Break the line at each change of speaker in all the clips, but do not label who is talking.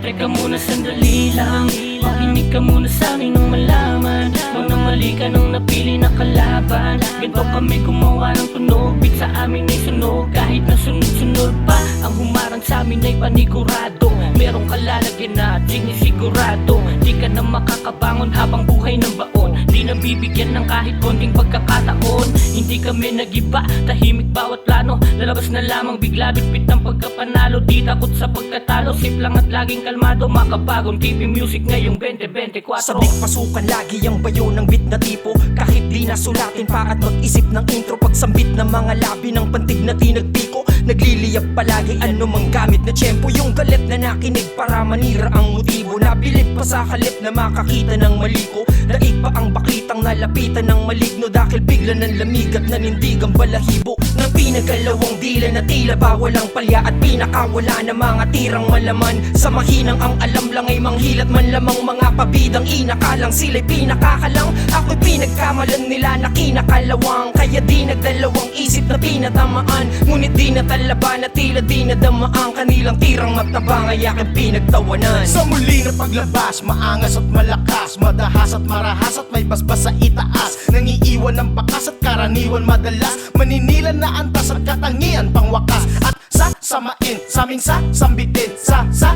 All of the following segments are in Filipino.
Teka muna sandali lang, makinig ka muna sa akin nang malaman kung na mali ka nung napili na kalaban. Ganto kami gumawa ng tunog, beat sa amin ay sunog. Kahit na sunod-sunod pa, ang humarang sa amin ay panigurado. Merong kalalagyan na sinisigurado, di ka na makakabangon habang buhay ng baon. Di na bibigyan ng kahit konting pagkakataon. Hindi kami nagiba, tahimik bawat plano. Lalabas na lamang bigla bitbit ng pagkapanalo. Di takot sa pagkatalo, safe lang at laging kalmado. Makabagong TV music ngayong 2024.
Sabik pasukan lagi ang bayo ng beat na tipo. Kahit di nasulatin pa at mag-isip ng intro. Pagsambit ng mga labi ng pantig na tinagpiko. Nagliliyap palagi anumang gamit na tiyempo. Yung galit na nakinig para manira ang motibo. Nabilib pa sa kalip na makakita ng maliko. Daig pa ang bakitang nalapitan ng maligno. Dahil bigla ng lamig at nanindig ang balahibo ng pinagalawang dila na tila bawal ang palya. At pinakawala na mga tirang malaman. Sa mahinang ang alam lang ay manghilat man lamang. Mga pabidang inakalang sila'y pinakakalang. Ako'y pinagkamalan nila na kinakalawang. Kaya di nagdalawang isip na pinatamaan. Ngunit di natalaban na tila di nadamaan. Kanilang tirang matabang ay aking pinagtawanan.
Sa muli na paglabas, maangas at malakas, madahas at marahas at may basbas sa itaas. Nangiiwan ng bakas at karaniwan madalas. Maninilan na antas at katangian pang wakas. At samain, saming sambitin,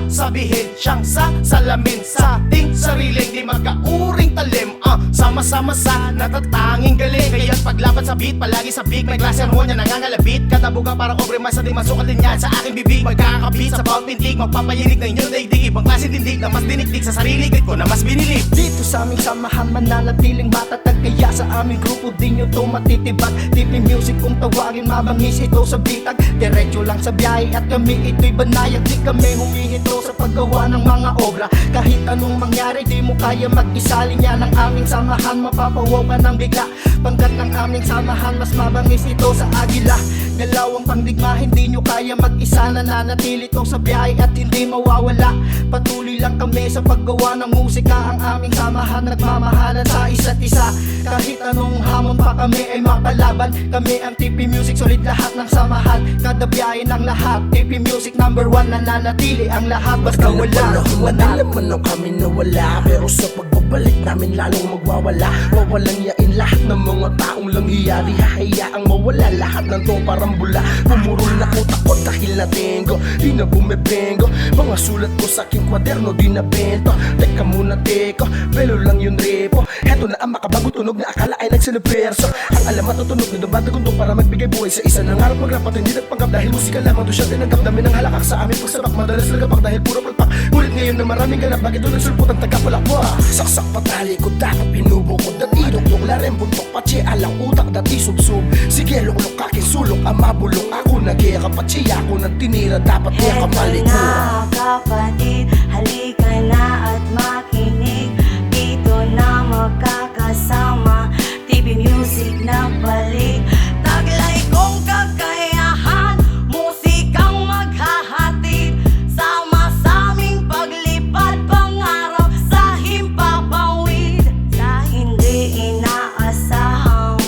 sabihin siyang salamin. Sa ating sariling di magkauring talim. Sama-sama sa natatanging galing. Kaya't paglaban sa beat, palagi sa beat. May klase harmonya nangangalabit. Katabugan parang obre mas di masukat din yan sa aking bibig. Magkakabit sa bawat pintig, magpapayinig na inyong daigdig. Ibang klase dindig na mas dinigdig sa sarili ko na mas binilig.
Dito sa aming samahan mananatiling matatag. Kaya sa aming grupo di nyo to matitibag. TV music kung tawagin mabangis ito sa bitag. Diretso lang sa biyahe at kami ito'y banayag. Di kami humihinto sa paggawa ng mga obra. Kahit anong mangyari di mo kaya mag-isalin yan ang aming samahan. Mapapawaw ka ng bigla. Panggat ng aming samahan mas mabangis ito sa agila. Galawang pangdigma hindi nyo kaya mag-isa. Nananatili to sa biyahe at hindi mawawala. Patuloy lang kami sa paggawa ng musika. Ang aming samahan nagmamahalan sa isa't isa. Kahit anong hamon pa kami ay mapalaban. Kami ang TP Music, solid lahat ng samahan. Kada biyahe ng lahat, TP Music #1. Nananatili ang lahat basta wala.
Madala man ang kami nawala, pero sa pagbabalik namin lalong magwawala. Wawalang yain lahat ng mga taong lang hiyari. Hahayaang mawala lahat ng to parang bula. Pumurol na utak ko dahil natengo, di na bumebengo. Mga sulat ko sa aking kwaderno di na bento. Teka muna teko, pelo lang yung repo. Heto na ang makabago tunog na akala ay nagsiniverso. Ang alam matutunog na dumata kundong para magbigay buhay sa isa. Nangarap magrapat hindi nagpanggap dahil musika lamang doon siya tinagap. Dami ng halakak sa aming pagsabak, madalas nagapak dahil puro palpak. Ngunit ngayon na maraming ganap, bakit doon nagsulpot ang tagapalakwa? Saksak patali ko dapat pinubukod. Dati dukdok larem buntok patsi alang utak dati subsub. Sige luklok kaking sulok ang mabulong. Ako nag-iya kapatsi ako nang tinira dapat niya kamali ko.
Heto na kapatid, halika na at makinig. Dito na magkakasama, TV Music na balik. Taglay kong kakayahan, musikang maghahatid. Sama sa aming paglipad, pangarap sa himpapawid. Sa hindi inaasahang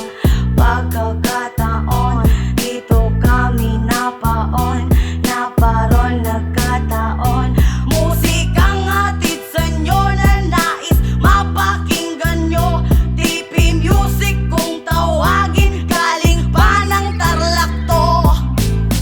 pagkakataon, dito kami napaon, naparon nagkataon. Musikang hatid sa inyo na nais mapakinggan nyo. TP Music kung tawagin, galing pa ng Tarlac to.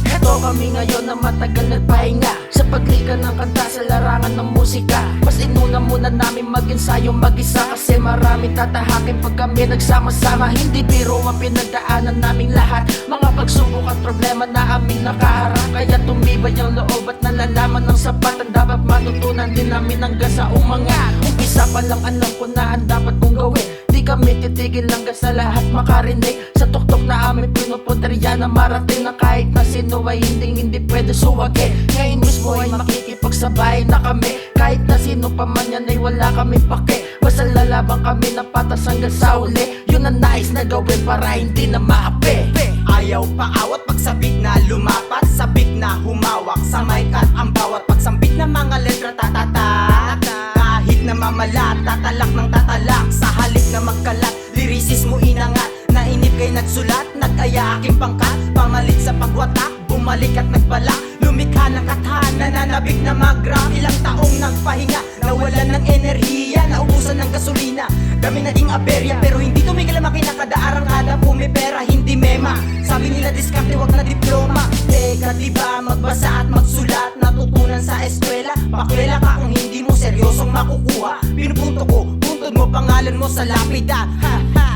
Heto kami ngayon na matagal nagpahinga sa paglika ng kanta sa larangan ng musika. Mas inuna muna namin mag-ensayo mag-isa, kasi maraming tatahakin pag kami nagsama-sama. Hindi biro ang pinagdaanan naming lahat, mga pagsubok at problema na aming nakaharap. Kaya tumibay ang loob at nalalaman ng sapat ang dapat matutunan din namin hanggang sa umangat. Umpisa pa lang alam ko na ang dapat kong gawin. Di kami titigil hanggang sa lahat makarinig. Sa tuktok na aming pinupunteriya na marating na kahit na sino ay hindi pwede suwagin. Ngayon mismo ay makikipagsabay na kami. Kahit na sino pa man yan ay wala kami pake. Basta lalaban kami na patas hanggang sa uli. Yun ang nais na gawin para hindi na maapi.
Ayaw paawat pagsabik na lumapat, sabik na humawak sa mic at ang bawat pagsambit na mga letra tatata. Kahit na mamalat, tatalak ng tatalak. Sa halip na magkalat, lirisismo inangat. Nainip kay nagsulat, nag-aya aking pangkat. Pamalit sa pagwatak, bumalik at nagbalak. lumikha ng katahan, nananabik na mag-rap. Ilang taong nagpahinga, nawalan ng enerhiya, naubusan ng gasolina. Dami naging aberya, pero hindi tumigil ang makina. Kada arangkada pumipera, hindi mema. Sabi nila diskarte, wag na diploma. Teka, diba magbasa at magsulat, natutunan sa eskwela. Pakwela ka kung hindi mo seryosong makukuha. Pinupunto ko, puntod mo pangalan mo sa lapida. Ha ha.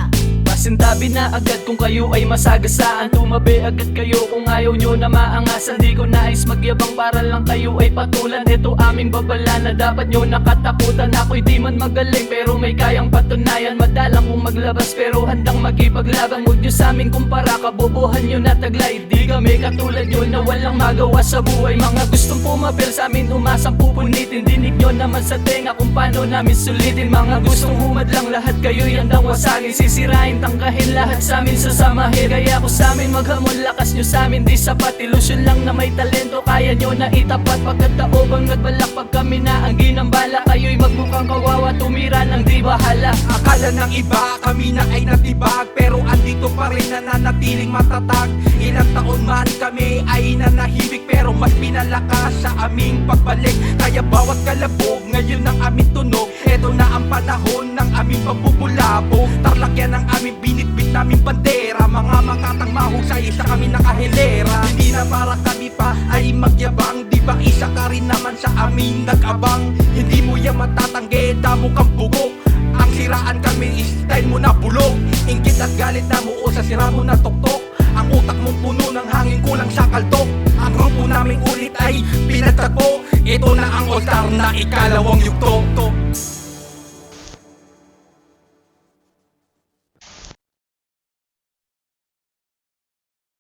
Pasintabi na agad kung kayo ay masagasaan. Tumabi agad kayo kung ayaw nyo na maangasan. Di ko nais magyabang para lang kayo ay patulan. Ito aming babala na dapat nyo nakatakutan. Ako'y di man magaling pero may kayang patunayan. Madalang kong maglabas pero handang makipaglaban. Huwag nyo sa amin kumpara, kabobohan nyo na taglay. Di kami katulad nyo na walang magawa sa buhay. Mga gustong pumapil sa amin, umasang pupunitin. Dinig nyo naman sa tenga kung paano namin sulitin. Mga gustong humadlang, lahat kayo'y handang wasagin. Sisirain, tangkahin lahat sa amin sasamahin. Kaya ko sa amin maghamon, lakas nyo sa amin di sapat. Ilusyon lang na may talento, kaya nyo na itapat. Pagkataobang nagbalak pag kami na ang ginambala. Kayo'y magmukhang kawawa, tumira ng di bahala.
Akala ng iba kami na ay natibag, pero andito pa rin nananatiling matatag. Ilang taon man kami ay nanahimik, pero mas pinalakas sa aming pagbalik. Kaya bawat kalabog ngayon ang aming tunog. Eto na ang panahon ng aming pagbubulabog. Tarlakyan ang aming binitbit naming bandera. Mga makatang mahusay, isa kami nakahilera. Hindi na para kami pa ay magyabang, di ba isa ka rin naman sa amin nag-abang. Hindi mo yan matatanggi, damo kang bugok. Ang siraan kami, style mo na bulog. Inggit at galit na muo sa sira mo na tuktok. Ang utak mong puno ng hangin, kulang sa kaltok. Ang grupo naming ulit ay pinagtagpo. Ito na ang all-star na ikalawang yugto.